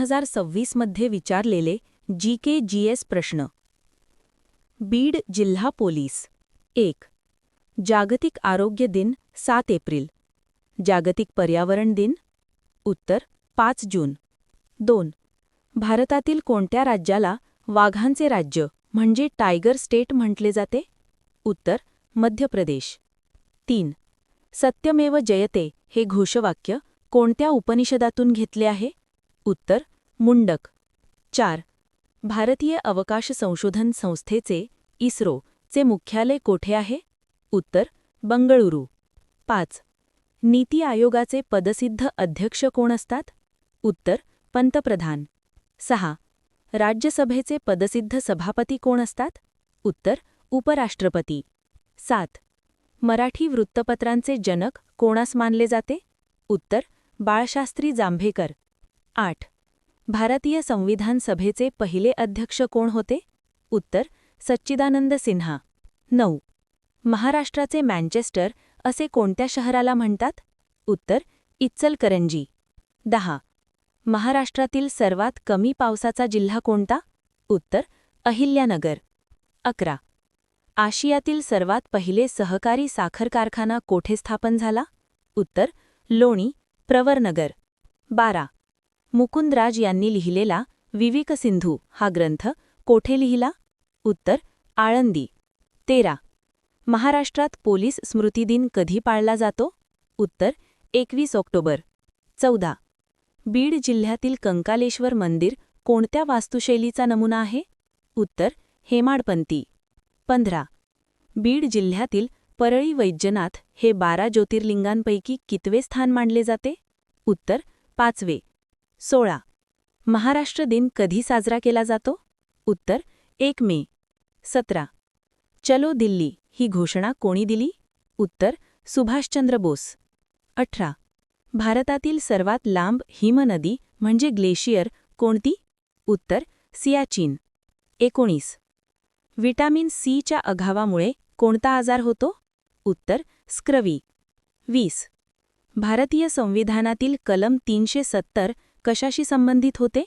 2026 मध्ये विचारलेले GK/GS प्रश्न. बीड जिल्हा पोलीस. 1. जागतिक आरोग्य दिन 7 एप्रिल. जागतिक पर्यावरण दिन. उत्तर 5 जून. 2. भारतातील कोणत्या राज्याला वाघांचे राज्य म्हणजे टायगर स्टेट म्हटले जाते? उत्तर मध्य प्रदेश. 3. सत्यमेव जयते हे घोषवाक्य कोणत्या उपनिषदातून घेतले आहे? उत्तर मुंडक. 4. भारतीय अवकाश संशोधन संस्थेचे इस्रो चे मुख्यालय कोठे आहे? उत्तर बंगळुरू. 5. नीती आयोगाचे पदसिद्ध अध्यक्ष कोण असतात? उत्तर पंतप्रधान. 6. राज्यसभेचे पदसिद्ध सभापती कोण असतात? उत्तर उपराष्ट्रपती. 7. मराठी वृत्तपत्रांचे जनक कोणास मानले जाते? उत्तर बाळशास्त्री जांभेकर. 8. भारतीय संविधान सभेचे पहिले अध्यक्ष कोण होते? उत्तर सच्चिदानंद सिन्हा. 9. महाराष्ट्राचे मँचेस्टर असे कोणत्या शहराला म्हणतात? उत्तर इचलकरंजी. 10. महाराष्ट्रातील सर्वात कमी पावसाचा जिल्हा कोणता? उत्तर अहिल्यानगर. 11. आशियातील सर्वात पहिले सहकारी साखर कारखाना कोठे स्थापन झाला? उत्तर लोणी, प्रवरनगर. 12. मुकुंदराज यांनी लिहिलेला विवेक सिंधू हा ग्रंथ कोठे लिहिला? उत्तर आळंदी. 13. महाराष्ट्रात पोलीस स्मृती दिन कधी पाळला जातो? उत्तर 21 ऑक्टोबर. 14. बीड जिल्ह्यातील कंकालेश्वर मंदिर कोणत्या वास्तुशैलीचा नमुना आहे? उत्तर हेमाडपंती. 15. बीड जिल्ह्यातील परळी वैद्यनाथ हे 12 ज्योतिर्लिंगांपैकी कितवे स्थान मानले जाते? उत्तर 5वे. 16. महाराष्ट्र दिन कधी साजरा केला जातो? उत्तर 1 मे. 17. चलो दिल्ली ही घोषणा कोणी दिली? उत्तर सुभाषचंद्र बोस. 18. भारतातील सर्वात लांब हिमनदी म्हणजे ग्लेशियर कोणती? उत्तर सियाचीन. 19. व्हिटॅमिन सी च्या अभावामुळे कोणता आजार होतो? उत्तर स्क्रवी. 20. भारतीय संविधानातील कलम 370 कशाशी संबंधित होते?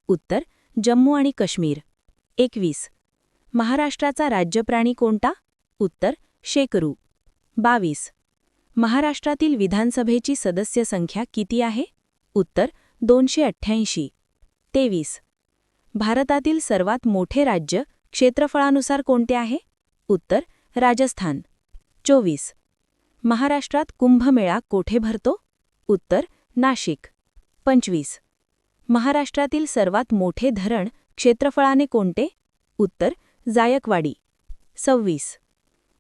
उत्तर जम्मू आणि काश्मीर. 21. महाराष्ट्राचा राज्यप्राणी कोणता? उत्तर शेकरू. 22. महाराष्ट्रातील विधानसभेची सदस्य संख्या किती आहे? उत्तर 288. 23. भारतातील सर्वात मोठे राज्य क्षेत्रफळानुसार कोणते आहे? उत्तर राजस्थान. 24. महाराष्ट्रात कुंभमेळा कोठे भरतो? उत्तर नाशिक. 25. महाराष्ट्रातील सर्वात मोठे धरण क्षेत्रफळाने कोणते? उत्तर जायकवाडी. 26.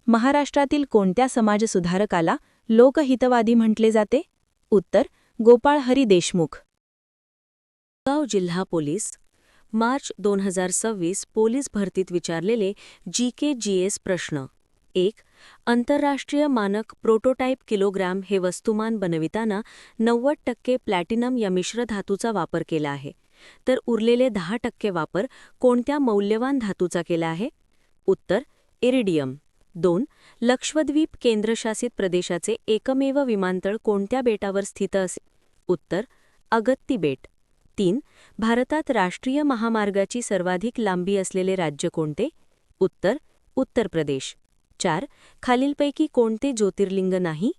महाराष्ट्रातील कोणत्या समाजसुधारकाला लोकहितवादी म्हटले जाते? उत्तर गोपाळहरी देशमुख. गाव जिल्हा पोलीस. मार्च 2026 पोलीस भरतीत विचारलेले GK/GS प्रश्न. 1. आंतरराष्ट्रीय मानक प्रोटोटाइप किलोग्रॅम हे वस्तुमान बनविताना 90% प्लॅटिनम या मिश्र धातूचा वापर केला आहे, तर उरलेले 10% वापर कोणत्या मौल्यवान धातूचा केला आहे? उत्तर इरिडियम. 2. लक्षद्वीप केंद्रशासित प्रदेशाचे एकमेव विमानतळ कोणत्या बेटावर स्थित असेल? उत्तर अगत्ती बेट. 3. भारतात राष्ट्रीय महामार्गाची सर्वाधिक लांबी असलेले राज्य कोणते? उत्तर उत्तर प्रदेश. 4. खालीलपैकी कोणते ज्योतिर्लिंग नाही?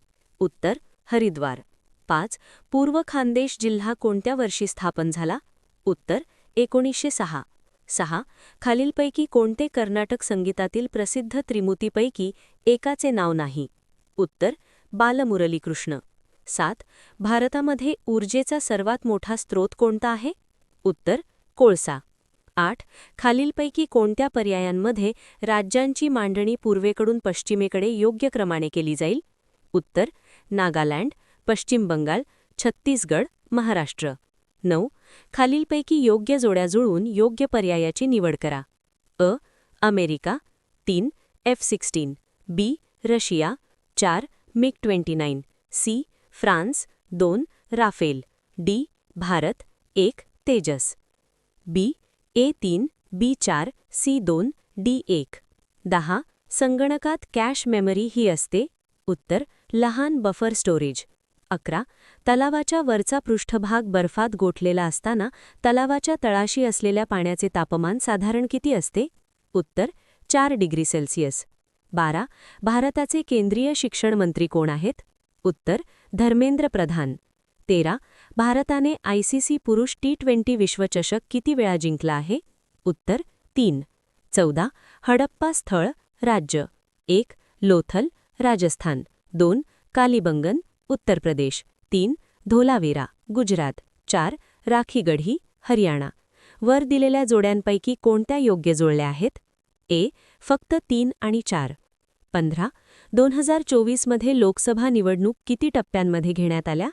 उत्तर हरिद्वार. 5. पूर्व खानदेश जिल्हा कोणत्या वर्षी स्थापन झाला? उत्तर 1906. 6. खालीलपैकी कोणते कर्नाटक संगीतातील प्रसिद्ध त्रिमुतीपैकी एकाचे नाव नाही? उत्तर बालमुरलीकृष्ण. 7. भारतामध्ये ऊर्जेचा सर्वात मोठा स्रोत कोणता आहे? उत्तर कोळसा. 8. खालीलपैकी कोणत्या पर्यायांमध्ये राज्यांची मांडणी पूर्वेकडून पश्चिमेकडे योग्य क्रमाने केली जाईल? उत्तर नागालँड, पश्चिम बंगाल, छत्तीसगड, महाराष्ट्र. 9. खालीलपैकी योग्य जोड्या जुळवून योग्य पर्यायाची निवड करा. अ. America. 3. F-16. B. Russia. 4. MiG-29. C. France. 2. Rafale. D. Bharat. 1. Tejas. B. A3, B4, C2, D1. 10. संगणकात कॅश मेमरी ही असते? उत्तर लहान बफर स्टोरेज. 11. तलावाच्या वरचा पृष्ठभाग बर्फात गोठलेला असताना तलावाच्या तळाशी असलेल्या पाण्याचे तापमान साधारण किती असते? उत्तर 4 डिग्री सेल्सिअस. 12. भारताचे केंद्रीय शिक्षण मंत्री कोण आहेत? उत्तर धर्मेंद्र प्रधान. 13. भारताने ICC पुरुष T20 विश्वचषक किती वेळा जिंकला आहे? उत्तर 3. 14. हडप्पा स्थळ राज्य 1. लोथल राजस्थान 2. कालीबंगन उत्तर प्रदेश 3. धोलावीरा गुजरात 4. राखीगढी हरियाणा. वर दिलेल्या जोड्यांपैकी कोणत्या योग्य जुळल्या आहेत? ए. फक्त 3 आणि 4. 15. 2024 मध्ये लोकसभा निवडणूक किती टप्प्यांमध्ये घेण्यात आल्या?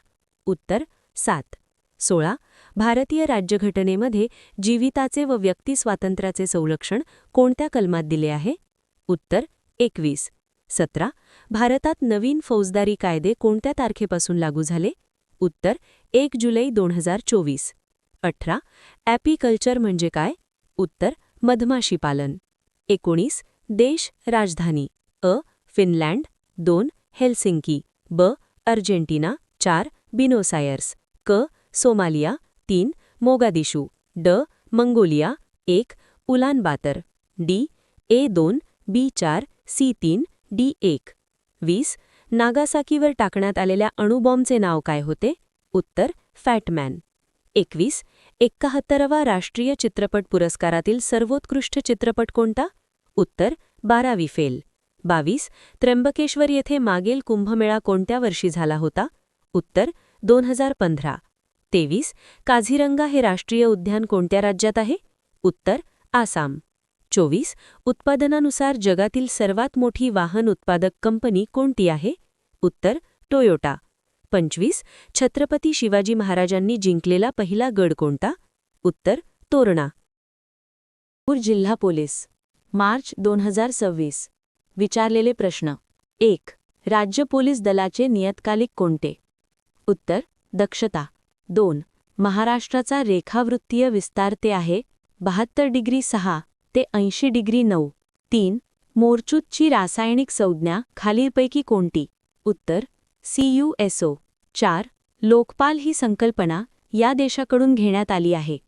उत्तर 7. 16. भारतीय राज्यघटनेमध्ये जीविताचे व व्यक्ती स्वातंत्र्याचे संरक्षण कोणत्या कलमात दिले आहे? उत्तर 21. 17. भारतात नवीन फौजदारी कायदे कोणत्या तारखेपासून लागू झाले? उत्तर 1 जुलै 2024. 18. ॲपीकल्चर म्हणजे काय? उत्तर मधमाशी पालन. 19. देश राजधानी अ. फिनलँड 2. हेल्सिंकी ब. अर्जेंटिना 4. बिनोसायर्स क. सोमालिया 3. मोगादिशू ड. Mongolia 1. Ulaanbaatar D. A2 B4 C3 D1. 20. नागासाकीवर टाकण्यात आलेल्या अणुबॉम्बचे नाव काय होते? उत्तर फॅटमॅन. 21. 71वा राष्ट्रीय चित्रपट पुरस्कारातील सर्वोत्कृष्ट चित्रपट कोणता? उत्तर 12वी फेल. 22. त्र्यंबकेश्वर येथे मागील कुंभमेळा कोणत्या वर्षी झाला होता? उत्तर 2015. 23. काझीरंगा हे राष्ट्रीय उद्यान कोणत्या राज्यात आहे? उत्तर आसाम. 24. उत्पादनानुसार जगातील सर्वात मोठी वाहन उत्पादक कंपनी कोणती आहे? उत्तर टोयोटा. 25. छत्रपती शिवाजी महाराजांनी जिंकलेला पहिला गड कोणता? उत्तर तोरणा. नागपूर जिल्हा पोलीस मार्च 2026. विचारलेले प्रश्न. 1. राज्य पोलीस दलाचे नियतकालिक कोणते? उत्तर दक्षता. 2. महाराष्ट्राचा रेखावृत्तीय विस्तार ते आहे 72°6 ते 80°9. 3. मोरचूतची रासायनिक संज्ञा खालीलपैकी कोणती? उत्तर CUSO. 4. लोकपाल ही संकल्पना या देशाकडून घेण्यात आली आहे?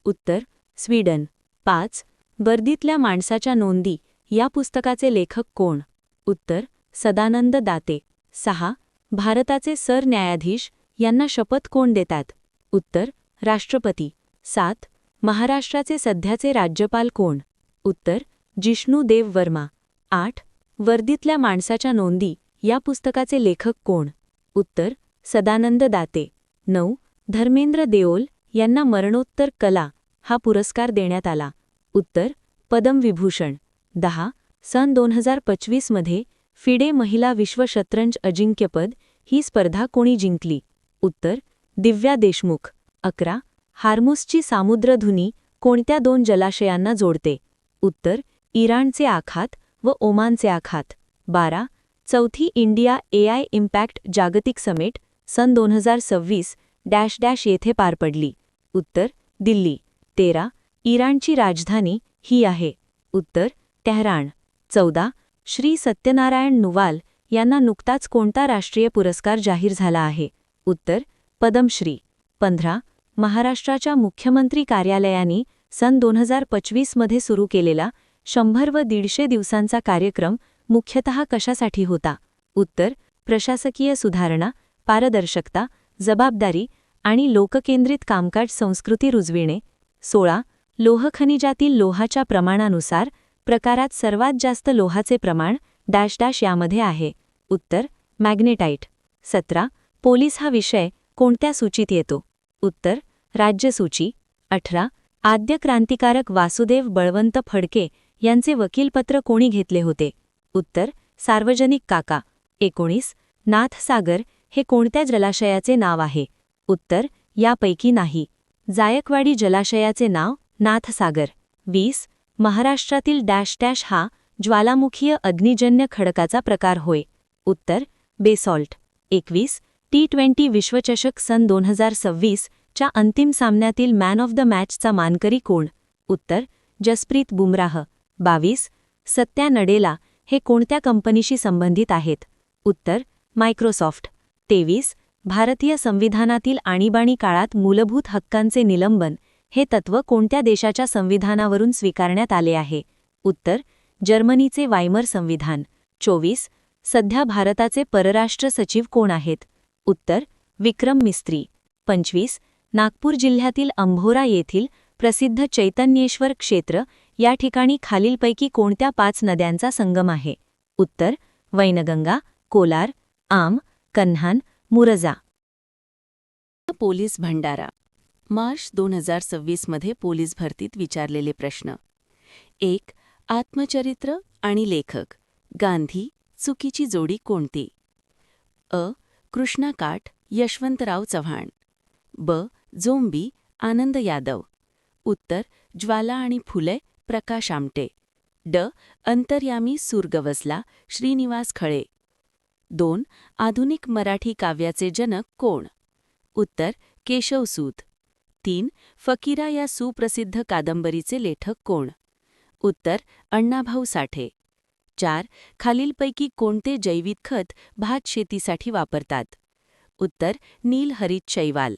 उत्तर स्वीडन. 5. वर्दीतल्या माणसाच्या नोंदी या पुस्तकाचे लेखक कोण? उत्तर सदानंद दाते. 6. भारताचे सरन्यायाधीश यांना शपथ कोण देतात? उत्तर राष्ट्रपती. 7. महाराष्ट्राचे सध्याचे राज्यपाल कोण? उत्तर जिष्णू देव वर्मा. 8. वर्दीतल्या माणसाच्या नोंदी या पुस्तकाचे लेखक कोण? उत्तर सदानंद दाते. 9. धर्मेंद्र देओल यांना मरणोत्तर कला हा पुरस्कार देण्यात आला? उत्तर पद्मविभूषण. 10. सन 2025 मध्ये फिडे महिला विश्व शतरंज अजिंक्यपद ही स्पर्धा कोणी जिंकली? उत्तर दिव्या देशमुख. 11. हार्मुसची सामुद्रधुनी कोणत्या 2 जलाशयांना जोडते? उत्तर इराणचे आखात व ओमानचे आखात. 12. चौथी इंडिया AI इम्पॅक्ट जागतिक समिट सन 2026 येथे पार पडली? उत्तर दिल्ली. 13. इराणची राजधानी ही आहे? उत्तर तेहरान. 14. श्री सत्यनारायण नुवाल यांना नुकताच कोणता राष्ट्रीय पुरस्कार जाहीर झाला आहे? उत्तर पद्मश्री. 15. महाराष्ट्राच्या मुख्यमंत्री कार्यालयाने सन 2025 मध्ये सुरू केलेला 100 व 150 दिवसांचा कार्यक्रम मुख्यतः कशासाठी होता? उत्तर प्रशासकीय सुधारणा, पारदर्शकता, जबाबदारी आणि लोककेंद्रित कामकाज संस्कृती रुजविणे. 16. लोहखनिजातील लोहाच्या प्रमाणानुसार प्रकारात सर्वात जास्त लोहाचे प्रमाण यामध्ये आहे? उत्तर मॅग्नेटाइट. 17. पोलीस हा विषय कोणत्या सूचीत येतो? उत्तर राज्यसूची. 18. आद्य क्रांतिकारक वासुदेव बळवंत फडके यांचे वकीलपत्र कोणी घेतले होते? उत्तर सार्वजनिक काका. 19. नाथसागर हे कोणत्या जलाशयाचे नाव आहे? उत्तर यापैकी नाही. जायकवाडी जलाशयाचे नाव नाथसागर. 20. महाराष्ट्रातील हा ज्वालामुखीय अग्निजन्य खडकाचा प्रकार होय? उत्तर बेसॉल्ट. 21. T20 विश्वचषक सन 2026 च्या अंतिम सामन्यातील मॅन ऑफ द मॅचचा मानकरी कोण? उत्तर जसप्रीत बुमराह. 22. सत्या नडेला हे कोणत्या कंपनीशी संबंधित आहेत? उत्तर मायक्रोसॉफ्ट. 23. भारतीय संविधानातील आणीबाणी काळात मूलभूत हक्कांचे निलंबन हे तत्त्व कोणत्या देशाच्या संविधानावरून स्वीकारण्यात आले आहे? उत्तर जर्मनीचे वायमर संविधान. 24 सध्या भारताचे परराष्ट्र सचिव कोण आहेत? उत्तर विक्रम मिस्त्री. 25 नागपूर जिल्ह्यातील अंभोरा येथील प्रसिद्ध चैतन्येश्वर क्षेत्र या ठिकाणी खालीलपैकी कोणत्या 5 नद्यांचा संगम आहे? उत्तर वैनगंगा, कोलार, आम, कन्हान, मुरजा. पोलीस भंडारा. मार्च 2026 मध्ये पोलीस भरतीत विचारलेले प्रश्न. 1. आत्मचरित्र आणि लेखक गांधी चुकीची जोडी कोणती? अ. कृष्णा काठ, यशवंतराव चव्हाण. ब. झोंबी, आनंद यादव. उत्तर ज्वाला आणि फुले, प्रकाश आमटे. ड. अंतर्यामी सूर गवसला, श्रीनिवास खळे. 2. आधुनिक मराठी काव्याचे जनक कोण? उत्तर केशवसूत. 3. फकीरा या सुप्रसिद्ध कादंबरीचे लेखक कोण? उत्तर अण्णाभाऊ साठे. 4. खालीलपैकी कोणते जैविक खत भात शेतीसाठी वापरतात? उत्तर नील हरित शैवाल.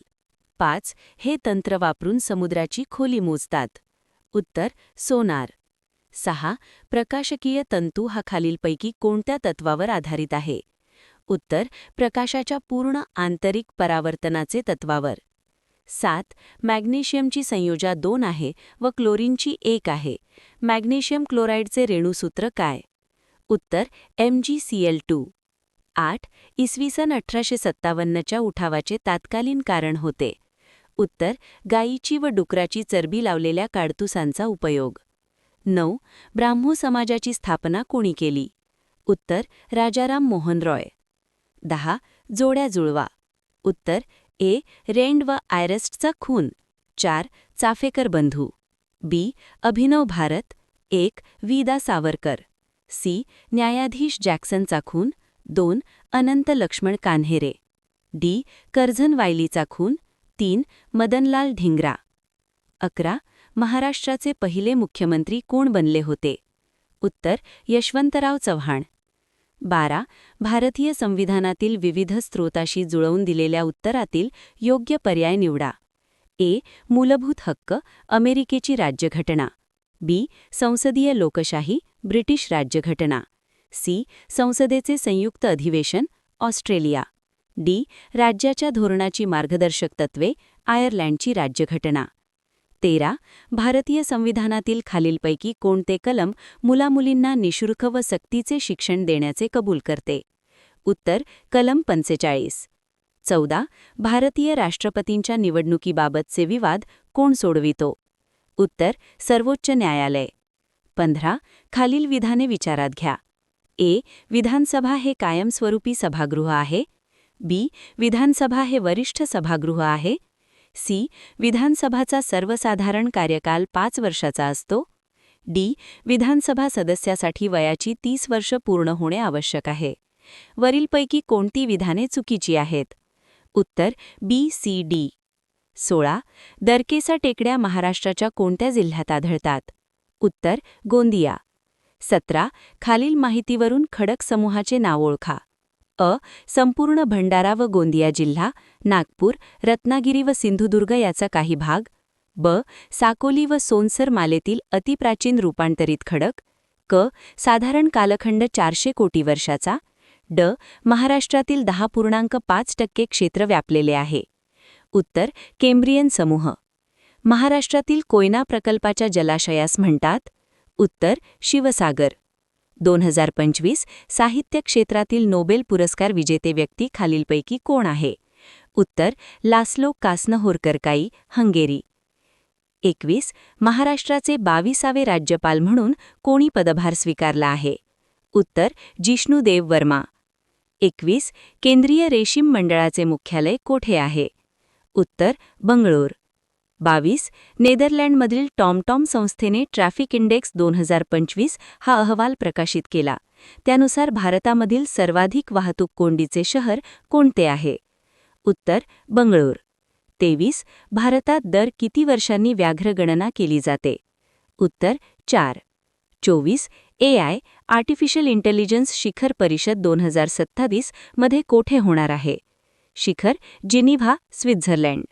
5. हे तंत्र वापरून समुद्राची खोली मोजतात. उत्तर सोनार. 6. प्रकाशकीय तंतू हा खालीलपैकी कोणत्या तत्वावर आधारित आहे? उत्तर प्रकाशाच्या पूर्ण आंतरिक परावर्तनाचे तत्वावर. 7. मॅग्नेशियमची संयोजा 2 आहे व क्लोरीनची 1 आहे. मॅग्नेशियम क्लोराईडचे रेणुसूत्र काय? उत्तर MgCl2. 8. इसवी सन 1857च्या उठावाचे तात्कालीन कारण होते. उत्तर गायीची व डुकराची चरबी लावलेल्या काडतुसांचा उपयोग. 9. ब्राह्मो समाजाची स्थापना कोणी केली? उत्तर राजाराम मोहन रॉय. 10. जोड्या जुळवा. उत्तर ए. रेंड व आयरेस्टचा खून. 4. चाफेकर बंधू. बी. अभिनव भारत. 1. वि. दा. सावरकर. सी. न्यायाधीश जॅक्सनचा खून. 2. अनंत लक्ष्मण कान्हेरे. डी. कर्झन वायलीचा खून. 3. मदनलाल ढिंगरा. 11. महाराष्ट्राचे पहिले मुख्यमंत्री कोण बनले होते? उत्तर यशवंतराव चव्हाण. 12. भारतीय संविधानातील विविध स्रोताशी जुळवून दिलेल्या उत्तरातील योग्य पर्याय निवडा. ए. मूलभूत हक्क, अमेरिकेची राज्यघटना. बी. संसदीय लोकशाही, ब्रिटिश राज्यघटना. सी. संसदेचे संयुक्त अधिवेशन, ऑस्ट्रेलिया. डी. राज्याच्या धोरणाची मार्गदर्शक तत्त्वे, आयर्लंडची राज्यघटना. 13. भारतीय संविधानातील खालीलपैकी कोणते कलम मुलामुलींना निःशुल्क व सक्तीचे शिक्षण देण्याचे कबूल करते? उत्तर कलम 45. 14. भारतीय राष्ट्रपतींच्या निवडणुकीबाबतचे विवाद कोण सोडवितो? उत्तर सर्वोच्च न्यायालय. 15. खालील विधाने विचारात घ्या. ए. विधानसभा हे कायमस्वरूपी सभागृह आहे. बी. विधानसभा हे वरिष्ठ सभागृह आहे. सी. विधानसभाचा सर्वसाधारण कार्यकाल 5 वर्षाचा असतो. डी. विधानसभा सदस्यासाठी वयाची 30 वर्ष पूर्ण होणे आवश्यक आहे. वरीलपैकी कोणती विधाने चुकीची आहेत? उत्तर बी. सी. डी. 16. दरकेसा टेकड्या महाराष्ट्राच्या कोणत्या जिल्ह्यात आढळतात? उत्तर गोंदिया. 17. खालील माहितीवरून खडक समूहाचे नाव ओळखा. अ. संपूर्ण भंडारा व गोंदिया जिल्हा, नागपूर, रत्नागिरी व सिंधुदुर्ग याचा काही भाग. ब. साकोली व सोनसर मालेतील अतिप्राचीन रूपांतरित खडक. क. साधारण कालखंड 400 कोटी वर्षाचा. ड. महाराष्ट्रातील 10.5% क्षेत्र व्यापलेले आहे. उत्तर केम्ब्रियन समूह. महाराष्ट्रातील कोयना प्रकल्पाच्या जलाशयास म्हणतात? उत्तर शिवसागर. 2025 साहित्य क्षेत्रातील नोबेल पुरस्कार विजेते व्यक्ती खालीलपैकी कोण आहे? उत्तर लास्लो कास्नहोरकरकाई, हंगेरी. 21. महाराष्ट्राचे 22वे राज्यपाल म्हणून कोणी पदभार स्वीकारला आहे? उत्तर जिष्णुदेव वर्मा. 21. केंद्रीय रेशीम मंडळाचे मुख्यालय कोठे आहे? उत्तर बंगळूर. 22. नेदरलँडमधील टॉमटॉम संस्थेने ट्रॅफिक इंडेक्स 2025 हा अहवाल प्रकाशित केला. त्यानुसार भारतामधील सर्वाधिक वाहतूक कोंडीचे शहर कोणते आहे? उत्तर बंगळूर. 23. भारतात दर किती वर्षांनी व्याघ्र गणना केली जाते? उत्तर 4. 24. AI आर्टिफिशियल इंटेलिजन्स शिखर परिषद 2027 मध्ये कोठे होणार आहे? शिखर जिनिव्हा, स्वित्झर्लंड.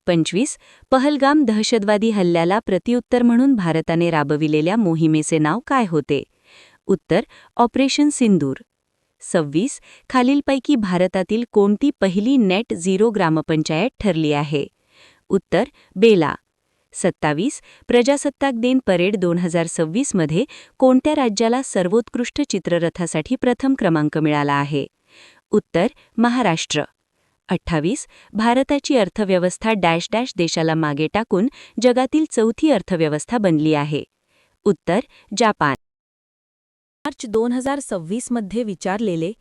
25. पहलगाम दहशतवादी हल्ल्याला प्रत्युत्तर म्हणून भारताने राबविलेल्या मोहिमेचे नाव काय होते? उत्तर ऑपरेशन सिंदूर. 26. खालीलपैकी भारतातील कोणती पहिली नेट झिरो ग्रामपंचायत ठरली आहे? उत्तर बेला. 27. प्रजासत्ताक दिन परेड 2026 मध्ये कोणत्या राज्याला सर्वोत्कृष्ट चित्ररथासाठी प्रथम क्रमांक मिळाला आहे? उत्तर महाराष्ट्र. 28. भारताची अर्थव्यवस्था डॅश डॅश देशाला मागे टाकून जगातील चौथी अर्थव्यवस्था बनली आहे? उत्तर जापान. मार्च 2026 मध्ये विचारलेले